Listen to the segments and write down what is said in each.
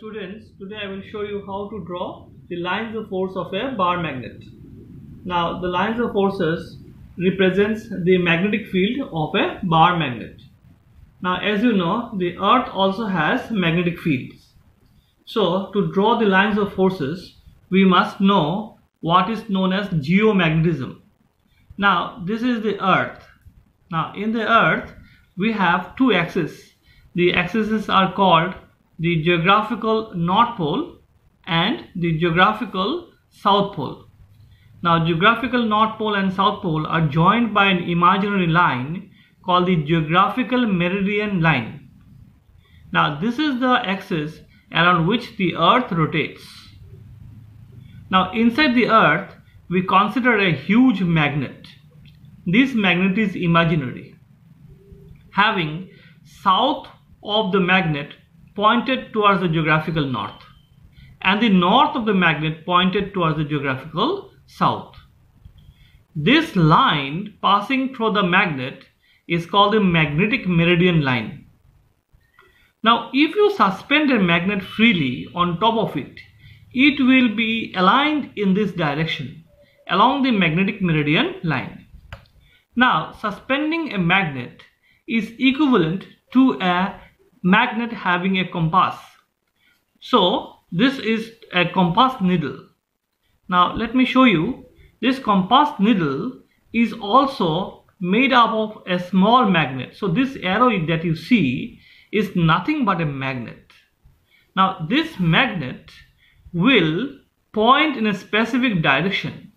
students, today I will show you how to draw the lines of force of a bar magnet. Now the lines of forces represents the magnetic field of a bar magnet. Now as you know, the earth also has magnetic fields. So to draw the lines of forces, we must know what is known as geomagnetism. Now this is the earth. Now in the earth we have two axes. The axes are called the geographical North Pole and the geographical South Pole. Now geographical North Pole and South Pole are joined by an imaginary line called the geographical meridian line. Now this is the axis around which the earth rotates. Now inside the earth we consider a huge magnet. This magnet is imaginary, having south of the magnet pointed towards the geographical north and the north of the magnet pointed towards the geographical south. This line passing through the magnet is called the magnetic meridian line. Now if you suspend a magnet freely on top of it, it will be aligned in this direction along the magnetic meridian line. Now suspending a magnet is equivalent to a magnet having a compass. So this is a compass needle. Now let me show you. This compass needle is also made up of a small magnet. So this arrow that you see is nothing but a magnet. Now this magnet will point in a specific direction.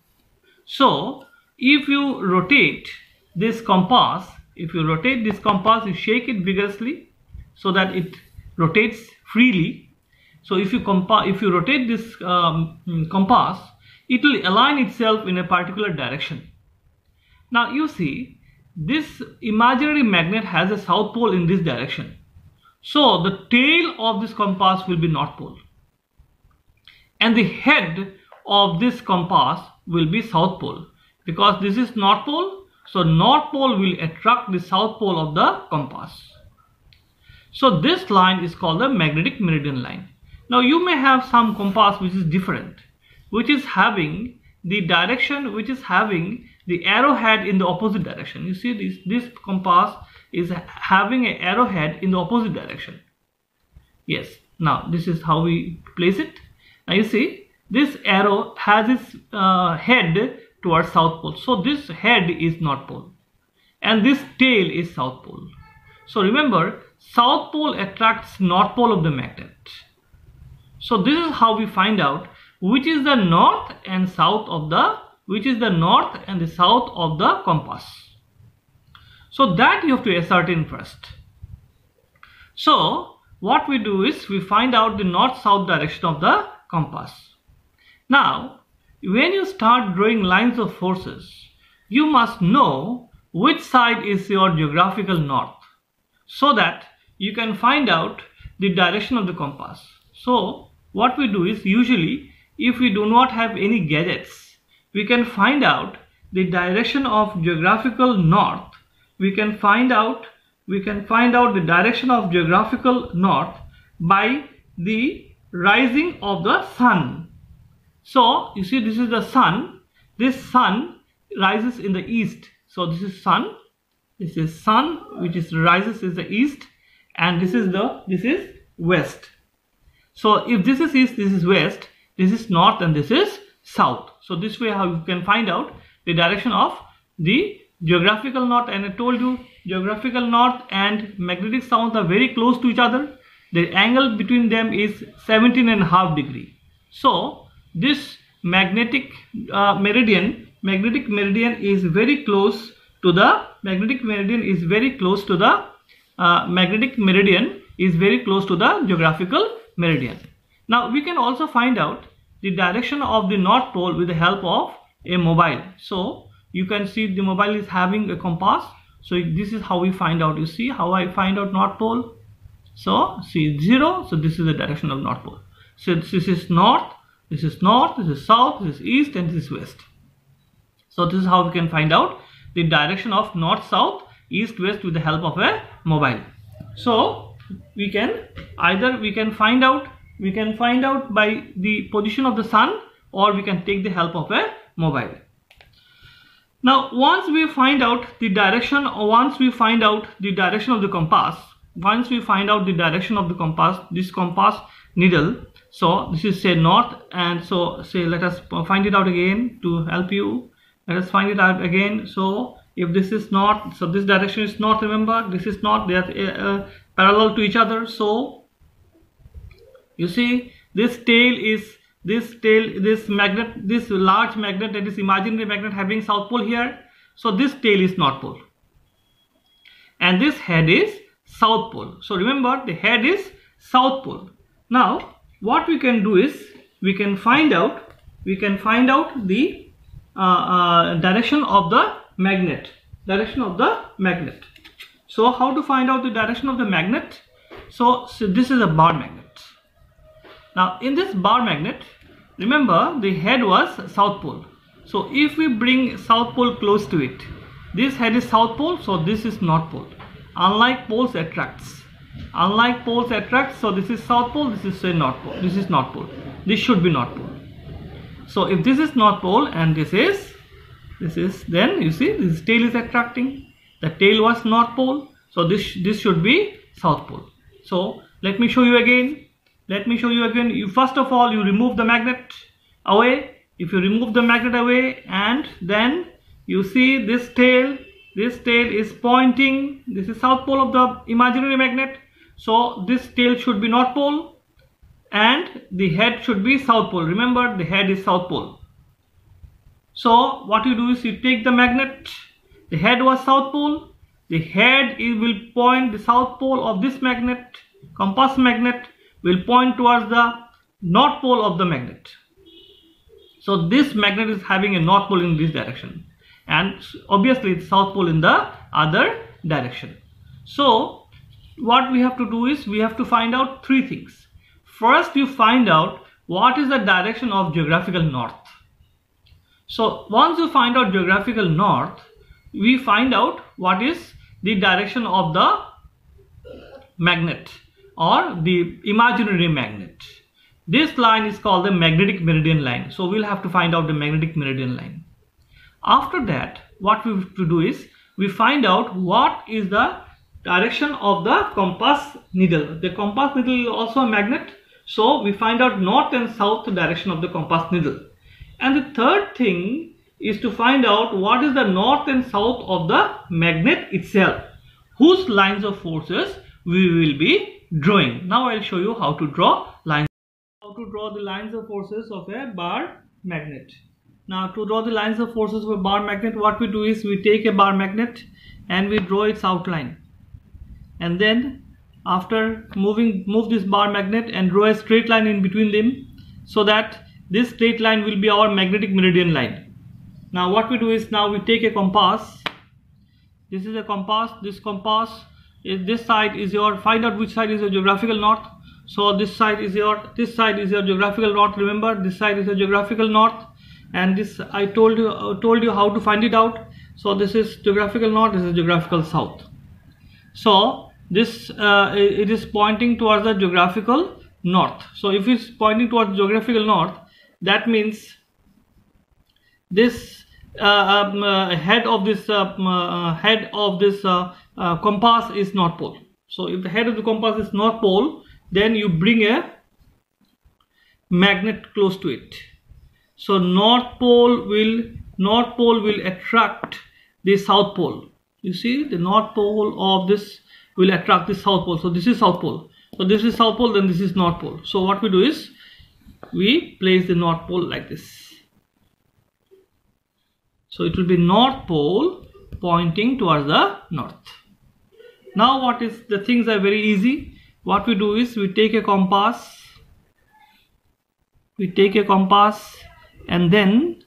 So if you rotate this compass, you shake it vigorously so that it rotates freely. So if you rotate this compass, it will align itself in a particular direction. Now you see, this imaginary magnet has a south pole in this direction. So the tail of this compass will be north pole, and the head of this compass will be south pole. Because this is north pole, so north pole will attract the south pole of the compass. So this line is called the magnetic meridian line. Now you may have some compass which is different, which is having the direction, which is having the arrowhead in the opposite direction. You see this compass is having an arrowhead in the opposite direction. Yes, now this is how we place it. Now you see this arrow has its head towards south pole. So this head is north pole and this tail is south pole. So remember, south pole attracts north pole of the magnet. So this is how we find out which is the north and south of the south of the compass. So that you have to ascertain first. So what we do is we find out the north-south direction of the compass. Now when you start drawing lines of forces, you must know which side is your geographical north, so that you can find out the direction of the compass. So what we do is, usually if we do not have any gadgets, we can find out the direction of geographical north. We can find out the direction of geographical north by the rising of the sun. So you see, this is the sun. This sun rises in the east. So this is sun. This is sun, which rises in the east, and this is west. So if this is east, this is west, this is north, and this is south. So this way how you can find out the direction of the geographical north. And I told you, geographical north and magnetic south are very close to each other. The angle between them is 17.5 degrees. So this magnetic meridian is very close to the geographical meridian. Now we can also find out the direction of the north pole with the help of a mobile. So you can see the mobile is having a compass. So this is how we find out. You see how I find out north pole. So see 0. So this is the direction of north pole. So this is north. This is north, this is south, this is east, and this is west. So this is how we can find out the direction of north, south, east, west with the help of a mobile. So we can find out we can find out by the position of the sun, or we can take the help of a mobile. Now once we find out the direction, or once we find out the direction of the compass, this compass needle, so this is say north, and so say let us find it out again to help you. Let us find it out again. So if this is north, so this direction is north, remember this is north, they are parallel to each other. So you see this tail is this magnet, this large magnet, that is imaginary magnet having south pole here. So this tail is north pole and this head is south pole. So remember, the head is south pole. Now what we can do is we can find out the direction of the magnet. So how to find out the direction of the magnet? So this is a bar magnet. Now in this bar magnet, remember the head was south pole. So if we bring south pole close to it, this head is south pole, so this is north pole. Unlike poles attracts, so this is south pole, this is north pole, this is north pole, this should be north pole. So if this is north pole and this is, then you see this tail is attracting, the tail was north pole, so this should be south pole. So let me show you again. You first of all, you remove the magnet away. If you remove the magnet away, and then you see this tail is pointing, this is south pole of the imaginary magnet, so this tail should be north pole and the head should be south pole. Remember, the head is south pole. So what you do is you take the magnet, the head was south pole, the head will point the south pole of this magnet, compass magnet will point towards the north pole of the magnet. So this magnet is having a north pole in this direction, and obviously it's south pole in the other direction. So what we have to do is we have to find out three things. First, you find out what is the direction of geographical north. So once you find out geographical north, we find out what is the direction of the magnet or the imaginary magnet. This line is called the magnetic meridian line. So we'll have to find out the magnetic meridian line. After that, what we have to do is we find out what is the direction of the compass needle. The compass needle is also a magnet. So we find out north and south direction of the compass needle. And the third thing is to find out what is the north and south of the magnet itself, whose lines of forces we will be drawing. Now I'll show you how to draw lines. How to draw the lines of forces of a bar magnet. Now to draw the lines of forces of a bar magnet, what we do is we take a bar magnet and we draw its outline, and then after move this bar magnet and draw a straight line in between them, so that this straight line will be our magnetic meridian line. Now what we do is now we take a compass. This is a compass. This compass is, this side is your, find out which side is your geographical north. So this side is your geographical north. Remember, this side is your geographical north, and this I told you how to find it out. So this is geographical north, this is geographical south. So this it is pointing towards the geographical north. So if it's pointing towards geographical north, that means this head of this compass is north pole. So if the head of the compass is north pole, then you bring a magnet close to it. So north pole will attract the south pole. You see, the north pole of this will attract the south pole. So this is south pole. So this is south pole, then this is north pole. So what we do is we place the north pole like this. So it will be north pole pointing towards the north. Now what is, the things are very easy. What we do is we take a compass, and then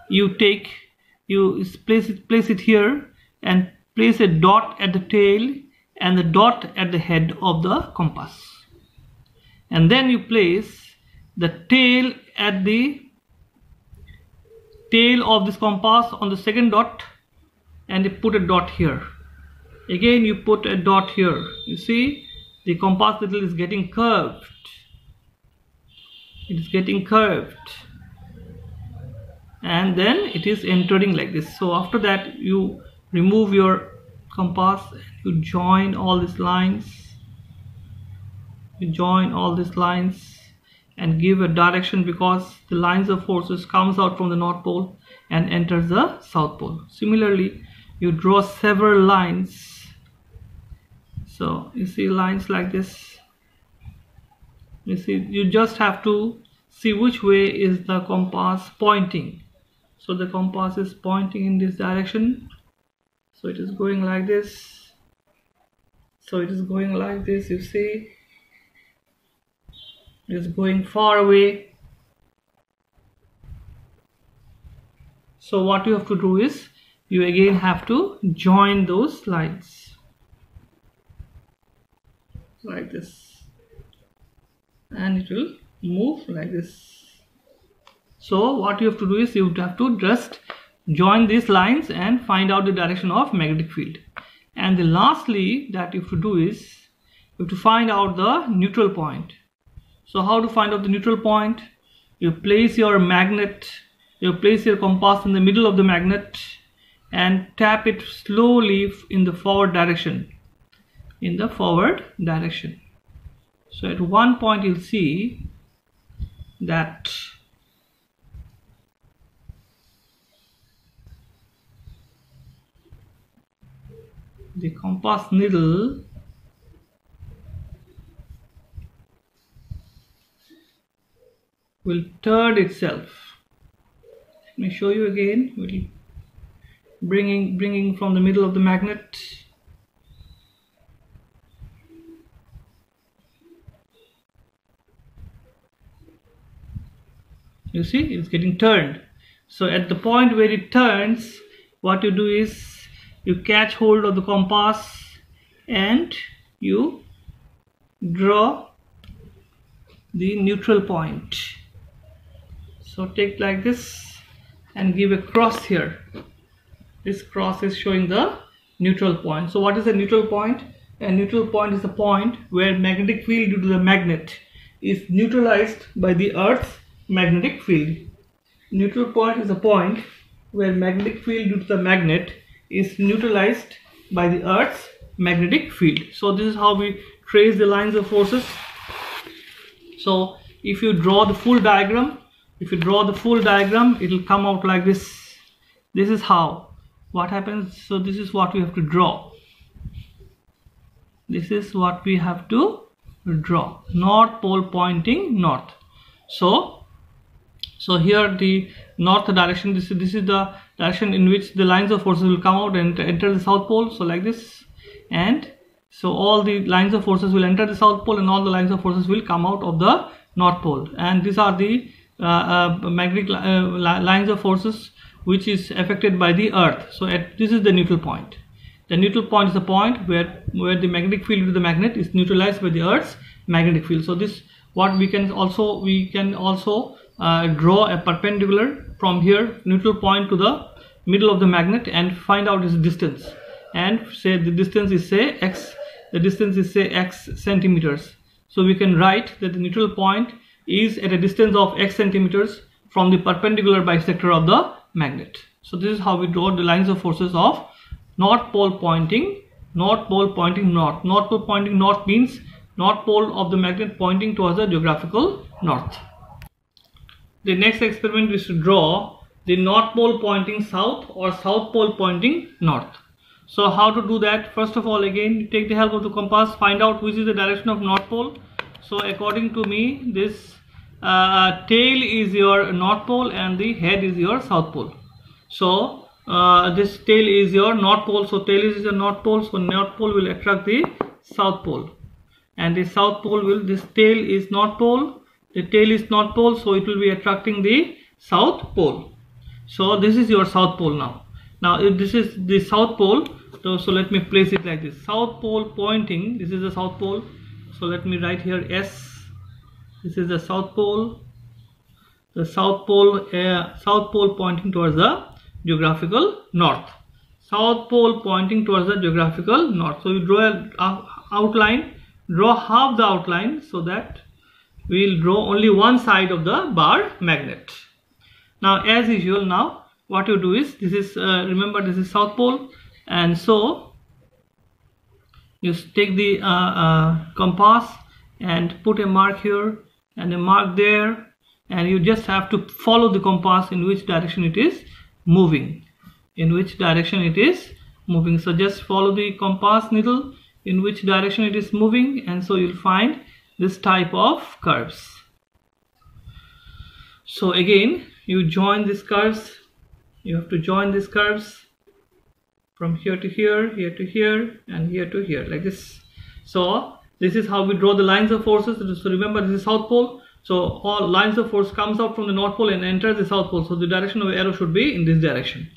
you place it here and place a dot at the tail and the dot at the head of the compass, and then you place the tail at the tail of this compass on the second dot, and you put a dot here. Again you put a dot here. You see, the compass needle is getting curved. It is getting curved, and then it is entering like this. So after that, you remove your compass, you join all these lines, and give a direction, because the lines of forces comes out from the North Pole and enters the South Pole. Similarly, you draw several lines. So you see lines like this. You see, you just have to see which way is the compass pointing. So the compass is pointing in this direction, so it is going like this. So it is going like this, you see, it is going far away. So what you have to do is, you again have to join those lines like this, and it will move like this. So what you have to do is, you have to just join these lines and find out the direction of magnetic field. And the lastly that you have to do is, you have to find out the neutral point. So how to find out the neutral point? You place your magnet, you place your compass in the middle of the magnet and tap it slowly in the forward direction. So at one point you'll see that the compass needle will turn itself. Let me show you again. We'll bringing from the middle of the magnet. You see, it's getting turned. So at the point where it turns, what you do is, you catch hold of the compass and you draw the neutral point. So take like this and give a cross here. This cross is showing the neutral point. So what is a neutral point? A neutral point is the point where magnetic field due to the magnet is neutralized by the Earth's magnetic field. Neutral point is a point where magnetic field due to the magnet is neutralized by the Earth's magnetic field. So this is how we trace the lines of forces. So if you draw the full diagram, it will come out like this. This is how what happens. So this is what we have to draw. North Pole pointing north. So here the north direction, this is the direction in which the lines of forces will come out and enter the South Pole. So like this, and so all the lines of forces will enter the South Pole and all the lines of forces will come out of the North Pole. And these are the magnetic lines of forces which is affected by the Earth. So this is the neutral point. The neutral point is the point where the magnetic field to the magnet is neutralized by the Earth's magnetic field. So this what we can also draw a perpendicular from here, neutral point to the middle of the magnet, and find out its distance, and say the distance is say x. The distance is say x centimeters. So we can write that the neutral point is at a distance of x centimeters from the perpendicular bisector of the magnet. So this is how we draw the lines of forces of North Pole pointing north. North Pole pointing north means North Pole of the magnet pointing towards the geographical north. The next experiment is to draw the North Pole pointing south or South Pole pointing north. So how to do that? First of all, again, you take the help of the compass, find out which is the direction of North Pole. So according to me, this tail is your North Pole and the head is your South Pole. So this tail is your North Pole, so tail is your North Pole, so North Pole will attract the South Pole, and the South Pole will, this tail is North Pole, the tail is North Pole, so it will be attracting the South Pole. So this is your South Pole now. Now if this is the South Pole, so let me place it like this. South Pole pointing, this is the South Pole, so let me write here S. This is the South Pole. The South Pole pointing towards the geographical north. South Pole pointing towards the geographical north. So you draw an outline draw half the outline so that we'll draw only one side of the bar magnet. Now as usual, now what you do is, this is remember this is South Pole, and so you take the compass and put a mark here and a mark there, and you just have to follow the compass in which direction it is moving, so just follow the compass needle in which direction it is moving, and so you'll find this type of curves. So again, you join these curves, you have to join these curves from here to here, here to here, and here to here, like this. So this is how we draw the lines of forces. So remember, this is South Pole, so all lines of force comes out from the North Pole and enters the South Pole, so the direction of the arrow should be in this direction.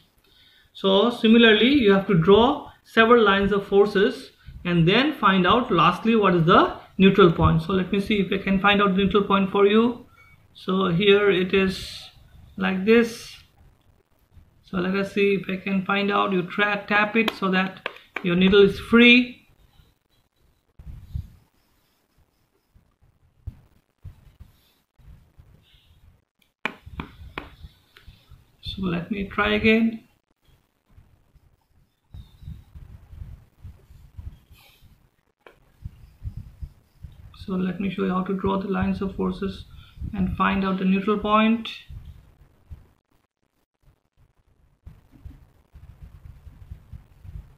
So similarly, you have to draw several lines of forces and then find out lastly what is the neutral point. So let me see if I can find out the neutral point for you. So here it is like this. So let us see if I can find out. You tap it so that your needle is free. So let me try again. So let me show you how to draw the lines of forces and find out the neutral point.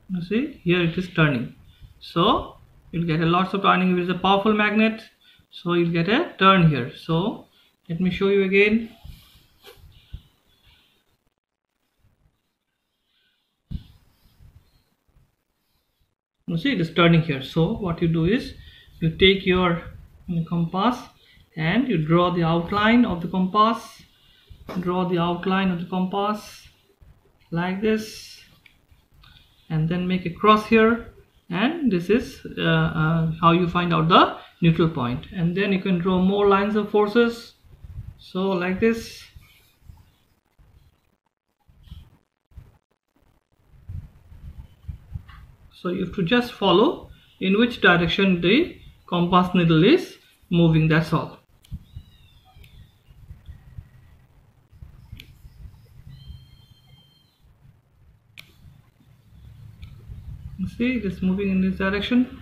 You see, here it is turning, so you'll get a lots of turning. If it is a powerful magnet, so you'll get a turn here. So let me show you again. You see, it is turning here. So what you do is, you take your compass and you draw the outline of the compass, like this, and then make a cross here, and this is how you find out the neutral point. And then you can draw more lines of forces, so like this. So you have to just follow in which direction the compass needle is moving, that's all. You see, it is moving in this direction.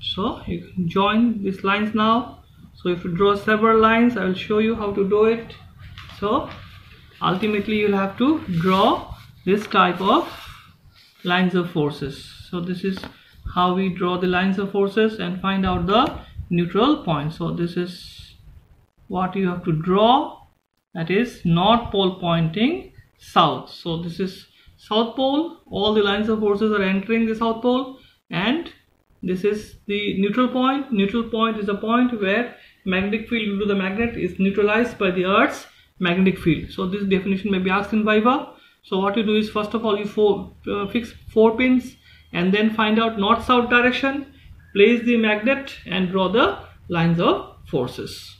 So you can join these lines now. So if you draw several lines, I will show you how to do it. So ultimately you'll have to draw this type of lines of forces. So this is how we draw the lines of forces and find out the neutral point. So this is what you have to draw, that is North Pole pointing south. So this is South Pole, all the lines of forces are entering the South Pole, and this is the neutral point. Neutral point is a point where magnetic field due to the magnet is neutralized by the Earth's magnetic field. So this definition may be asked in Viva. So what you do is, first of all, you fix 4 pins and then find out north-south direction, place the magnet and draw the lines of forces.